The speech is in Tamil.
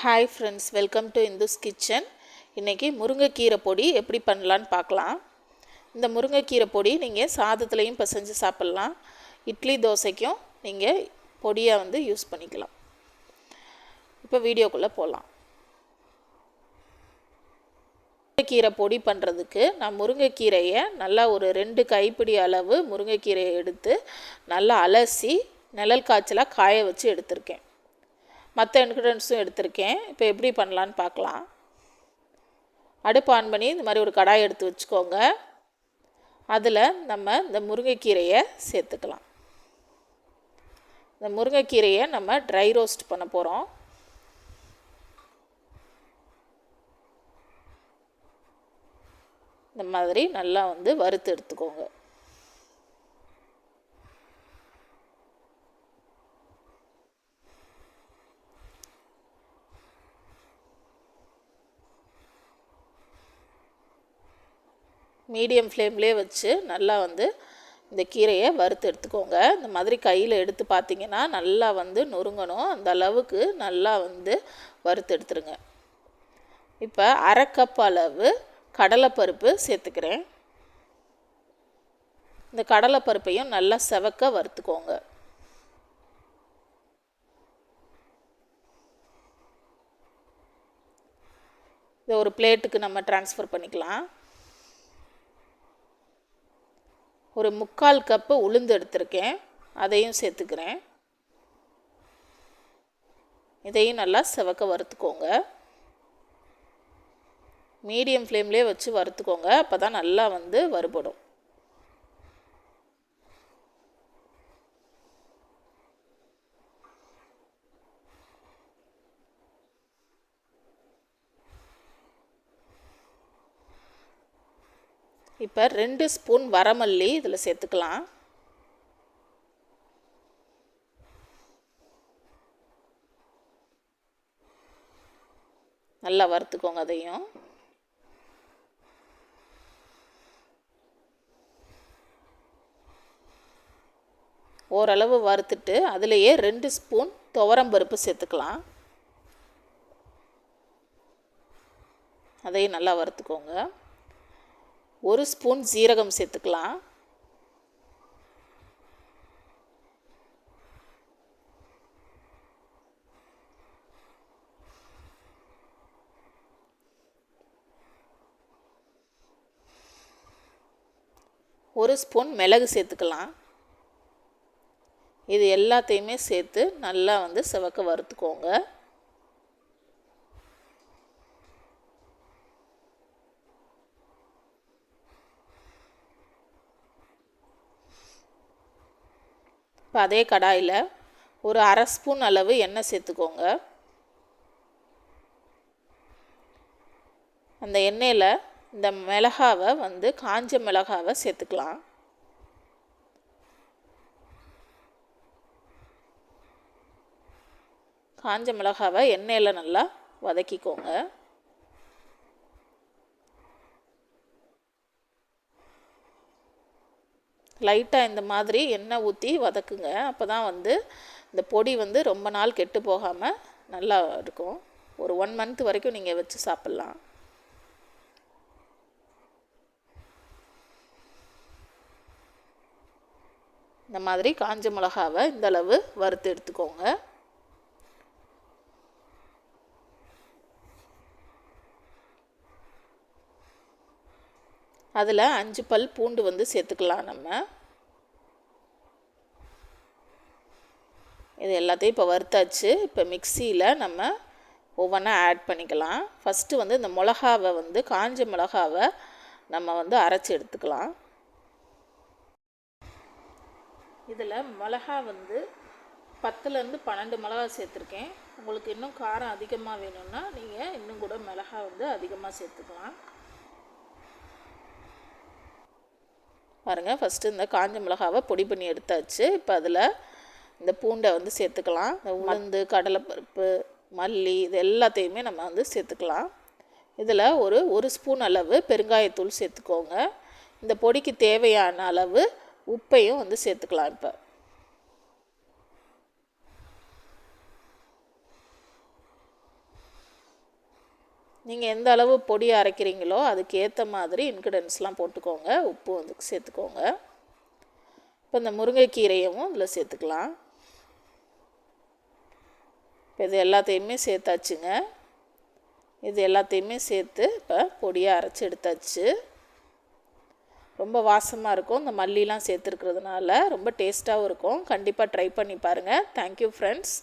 Hi friends, welcome to Indhu's kitchen. இன்றைக்கி முருங்கைக்கீரை பொடி எப்படி பண்ணலான்னு பார்க்கலாம். இந்த முருங்கைக்கீரை பொடி நீங்கள் சாதத்துலேயும் பிசைஞ்சு சாப்பிட்லாம், இட்லி தோசைக்கும் நீங்கள் பொடியாக யூஸ் பண்ணிக்கலாம். இப்போ வீடியோக்குள்ளே போகலாம். முருங்கைக்கீரை பொடி பண்ணுறதுக்கு நான் முருங்கைக்கீரையை நல்லா ஒரு 2 கைப்பிடி அளவு முருங்கைக்கீரையை எடுத்து நல்லா அலசி நிழல் காய்ச்சலாக காய வச்சு எடுத்திருக்கேன். மற்ற இன்க்ரீடியன்ட்ஸும் எடுத்திருக்கேன். இப்போ எப்படி பண்ணலான்னு பார்க்கலாம். அடுப்பு ஆன் பண்ணி இந்த மாதிரி ஒரு கடாய் எடுத்து வச்சுக்கோங்க. அதில் நம்ம இந்த முருங்கைக்கீரையை சேர்த்துக்கலாம். இந்த முருங்கைக்கீரையை நம்ம ட்ரை ரோஸ்ட் பண்ண போகிறோம். இந்த மாதிரி நல்லா வறுத்து எடுத்துக்கோங்க. மீடியம் ஃப்ளேம்லேயே வச்சு நல்லா இந்த கீரையை வறுத்து எடுத்துக்கோங்க. இந்த மாதிரி கையில் எடுத்து பார்த்திங்கன்னா நல்லா நொறுங்கணும். அந்த அளவுக்கு நல்லா வறுத்து எடுத்துருங்க. இப்போ 1/2 கப் அளவு கடலைப்பருப்பு சேர்த்துக்கிறேன். இந்த கடலைப்பருப்பையும் நல்லா செவக்க வறுத்துக்கோங்க. இதை ஒரு பிளேட்டுக்கு நம்ம ட்ரான்ஸ்ஃபர் பண்ணிக்கலாம். ஒரு 3/4 கப்பு உளுந்து எடுத்திருக்கேன், அதையும் சேர்த்துக்கிறேன். இதையும் நல்லா செவக்க வறுத்துக்கோங்க. மீடியம் ஃப்ளேம்லேயே வச்சு வறுத்துக்கோங்க, அப்போ தான் நல்லா வறுபடும். இப்போ 2 ஸ்பூன் வரமல்லி இதில் சேர்த்துக்கலாம். நல்லா வறுத்துக்கோங்க. அதையும் ஓரளவு வறுத்துட்டு அதிலேயே 2 ஸ்பூன் துவரம்பருப்பு சேர்த்துக்கலாம். அதையும் நல்லா வறுத்துக்கோங்க. 1 ஸ்பூன் சீரகம் சேர்த்துக்கலாம். ஒரு ஸ்பூன் மிளகு சேர்த்துக்கலாம். இது எல்லாத்தையுமே சேர்த்து நல்லா செவக்க வறுத்துக்கோங்க. இப்போ அதே கடாயில் ஒரு 1/2 ஸ்பூன் அளவு எண்ணெய் சேர்த்துக்கோங்க. அந்த எண்ணெயில் இந்த மிளகாவை காஞ்ச மிளகாவை சேர்த்துக்கலாம். காஞ்ச மிளகாவை எண்ணெயில் நல்லா வதக்கிக்கோங்க. லைட்டாக இந்த மாதிரி எண்ணெய் ஊற்றி வதக்குங்க. அப்போ தான் இந்த பொடி ரொம்ப நாள் கெட்டு போகாமல் நல்லா இருக்கும். ஒரு 1 மந்த் வரைக்கும் நீங்கள் வச்சு சாப்பிட்லாம். இந்த மாதிரி காஞ்ச மிளகாவை இந்தளவு வறுத்து எடுத்துக்கோங்க. அதில் 5 பல் பூண்டு சேர்த்துக்கலாம். நம்ம இது எல்லாத்தையும் இப்போ வறுத்தாச்சு. இப்போ மிக்சியில் நம்ம ஒவ்வொன்றா ஆட் பண்ணிக்கலாம். ஃபஸ்ட்டு இந்த மிளகாவை காஞ்ச மிளகாவை நம்ம அரைச்சி எடுத்துக்கலாம். இதில் மிளகா 10லேருந்து 12 மிளகா சேர்த்துருக்கேன். உங்களுக்கு இன்னும் காரம் அதிகமாக வேணும்னா நீங்கள் இன்னும் கூட மிளகா அதிகமாக சேர்த்துக்கலாம். பாருங்கள், ஃபஸ்ட்டு இந்த காஞ்ச மிளகாவை பொடி பண்ணி எடுத்தாச்சு. இப்போ அதில் இந்த பூண்டை சேர்த்துக்கலாம். இந்த உளுந்து, கடலைப்பருப்பு, மல்லி இது எல்லாத்தையுமே நம்ம சேர்த்துக்கலாம். இதில் ஒரு ஸ்பூன் அளவு பெருங்காயத்தூள் சேர்த்துக்கோங்க. இந்த பொடிக்கு தேவையான அளவு உப்பையும் சேர்த்துக்கலாம். இப்போ நீங்கள் எந்த அளவு பொடி அரைக்கிறீங்களோ அதுக்கு ஏற்ற மாதிரி இன்க்ரீடியன்ட்ஸ்லாம் போட்டுக்கோங்க. உப்பு வந்து சேர்த்துக்கோங்க. இப்போ இந்த முருங்கைக்கீரையும் இதில் சேர்த்துக்கலாம். இப்போ இது எல்லாத்தையுமே சேர்த்தாச்சுங்க. இது எல்லாத்தையுமே சேர்த்து இப்போ பொடியாக அரைச்சி எடுத்தாச்சு. ரொம்ப வாசமாக இருக்கும். இந்த மல்லிலாம் சேர்த்துருக்கிறதுனால ரொம்ப டேஸ்ட்டாகவும் இருக்கும். கண்டிப்பாக ட்ரை பண்ணி பாருங்கள். Thank you friends.